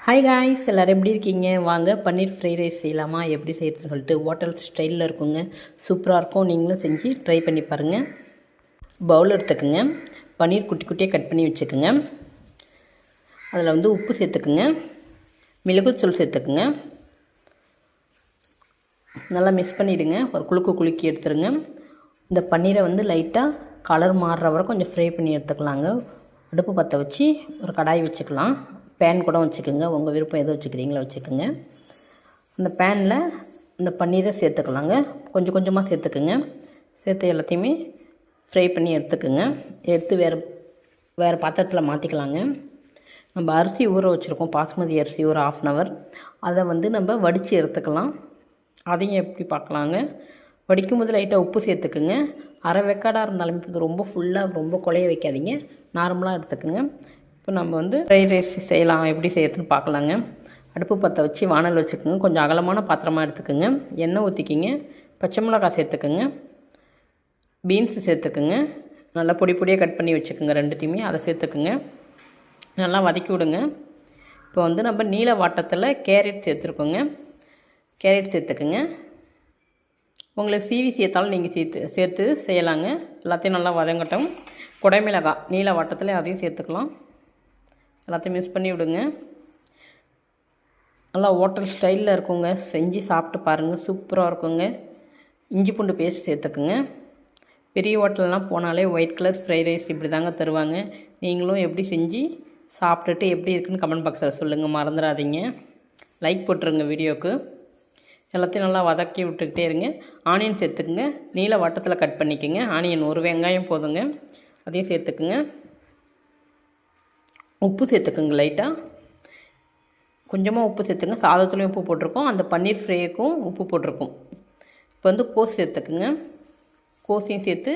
Hi guys, எல்லோரும் எப்படி இருக்கீங்க? வாங்க பன்னீர் ஃப்ரைட் ரைஸ் செய்யலாமா, எப்படி செய்யறதுன்னு சொல்லிட்டு ஹோட்டல் ஸ்டைலில் இருக்குங்க. சூப்பராக இருக்கும். நீங்களும் செஞ்சு ட்ரை பண்ணி பாருங்கள். பவுல் எடுத்துக்குங்க. பன்னீர் குட்டி குட்டியாக கட் பண்ணி வச்சுக்கோங்க. அதில் உப்பு சேர்த்துக்குங்க, மிளகுத்தூள் சேர்த்துக்குங்க. நல்லா மிக்ஸ் பண்ணிவிடுங்க. ஒரு குலுக்கி எடுத்துருங்க. இந்த பன்னீரை லைட்டாக கலர் மாறுற வரை கொஞ்சம் ஃப்ரை பண்ணி எடுத்துக்கலாங்க. அடுப்பு பற்ற வச்சு ஒரு கடாய் வச்சுக்கலாம். பேன் கூட வச்சுக்கோங்க, உங்கள் விருப்பம் எது வச்சுக்கிறீங்களோ வச்சுக்கோங்க. அந்த பேனில் இந்த பன்னீரை சேர்த்துக்கலாங்க. கொஞ்சம் கொஞ்சமாக சேர்த்துக்குங்க. சேர்த்து எல்லாத்தையுமே ஃப்ரை பண்ணி எடுத்துக்குங்க. எடுத்து வேறு பாத்திரத்தில் மாற்றிக்கலாங்க. நம்ம அரிசி ஊற வச்சுருக்கோம், பாஸ்மதி அரிசி, ஒரு 1/2 hour. அதை நம்ம வடித்து எடுத்துக்கலாம். அதையும் எப்படி பார்க்கலாங்க. வடிக்கும் போது லைட்டாக உப்பு சேர்த்துக்குங்க. அரை வெக்காடாக இருந்தாலுமே ரொம்ப ஃபுல்லாக ரொம்ப குழைய வைக்காதீங்க, நார்மலாக எடுத்துக்குங்க. இப்போ நம்ம ஃப்ரைட் ரைஸ் செய்யலாம், எப்படி செய்யறதுன்னு பார்க்கலாங்க. அடுப்பு பற்ற வச்சு வானல் வச்சுக்கோங்க. கொஞ்சம் அகலமான பாத்திரமாக எடுத்துக்கோங்க. எண்ணெய் ஊற்றிக்கிங்க. பச்சை மிளகாய் சேர்த்துக்குங்க. பீன்ஸு சேர்த்துக்குங்க. நல்லா பொடி பொடியாக கட் பண்ணி வச்சுக்கோங்க. ரெண்டுத்தையுமே அதை சேர்த்துக்குங்க. நல்லா வதக்கி விடுங்க. இப்போ நம்ம நீல வாட்டத்தில் கேரட் சேர்த்துருக்கோங்க. கேரட் சேர்த்துக்குங்க. உங்களுக்கு சீவி சேர்த்தாலும் நீங்கள் சேர்த்து செய்யலாங்க. எல்லாத்தையும் நல்லா வதங்கட்டும். குடைமிளகாய் நீல வாட்டத்தில் அதையும் சேர்த்துக்கலாம். எல்லாத்தையும் மிக்ஸ் பண்ணி விடுங்க. நல்லா ஹோட்டல் ஸ்டைலில் இருக்குங்க. செஞ்சு சாப்பிட்டு பாருங்கள், சூப்பராக இருக்குங்க. இஞ்சி பூண்டு பேஸ்ட் சேர்த்துக்குங்க. பெரிய ஹோட்டல்லாம் போனாலே ஒயிட் கலர் ஃப்ரைட் ரைஸ் இப்படி தாங்க தருவாங்க. நீங்களும் எப்படி செஞ்சு சாப்பிட்டுட்டு எப்படி இருக்குன்னு கமெண்ட் பாக்ஸில் சொல்லுங்கள், மறந்துடாதீங்க. லைக் போட்டுருங்க வீடியோவுக்கு. எல்லாத்தையும் நல்லா வதக்கி விட்டுக்கிட்டே இருங்க. ஆனியன் சேர்த்துக்குங்க. நீல வட்டத்தில் கட் பண்ணிக்கோங்க. ஆனியன் ஒரு வெங்காயம் போதுங்க, அதையும் சேர்த்துக்குங்க. உப்பு சேர்த்துக்குங்க. லைட்டாக கொஞ்சமாக உப்பு சேர்த்துங்க. சாதத்துலேயும் உப்பு போட்டிருக்கோம், அந்த பன்னீர் ஃப்ரைக்கும் உப்பு போட்டிருக்கோம். இப்போ கோஸ் சேர்த்துக்குங்க. கோஸையும் சேர்த்து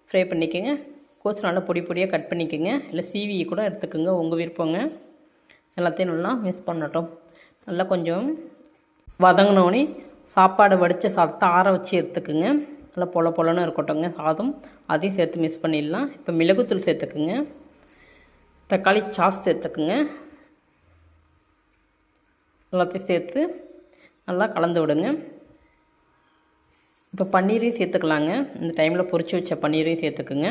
ஃப்ரை பண்ணிக்கோங்க. கோஸ் நல்லா பொடி பொடியாக கட் பண்ணிக்கோங்க, இல்லை சீவி கூட எடுத்துக்கோங்க, உங்கள் விருப்பங்க. எல்லாத்தையும் நல்லா மிக்ஸ் பண்ணட்டும். நல்லா கொஞ்சம் வதங்கினோடனே சாப்பாடு வடித்த சாதத்தை ஆற வச்சு எடுத்துக்குங்க. நல்லா பொலன்னு இருக்கட்டும்ங்க சாதம். அதையும் சேர்த்து மிக்ஸ் பண்ணிடலாம். இப்போ மிளகுத்தூள் சேர்த்துக்குங்க. தக்காளி சாஸ் சேர்த்துக்குங்க. எல்லாத்தையும் சேர்த்து நல்லா கலந்து விடுங்க. இப்போ பன்னீரையும் சேர்த்துக்கலாங்க. இந்த டைமில் பொரிச்சு வச்ச பன்னீரையும் சேர்த்துக்குங்க.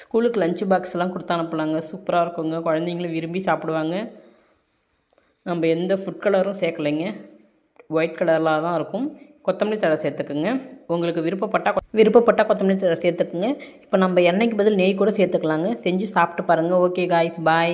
ஸ்கூலுக்கு லஞ்ச் பாக்ஸ்லாம் கொடுத்து அனுப்பலாங்க. சூப்பராக இருக்குங்க. குழந்தைங்களும் விரும்பி சாப்பிடுவாங்க. நம்ம எந்த ஃபுட் கலரும் சேர்க்கலைங்க, ஒயிட் கலரில் தான் இருக்கும். கொத்தமல்லி தழை சேர்த்துக்குங்க. உங்களுக்கு விருப்பப்பட்டால் கொத்தமல்லி தழை சேர்த்துக்குங்க. இப்போ நம்ம எண்ணெய்க்கு பதில் நெய் கூட சேர்த்துக்கலாங்க. செஞ்சு சாப்பிட்டு பாருங்கள். ஓகே காய்ஸ், பாய்.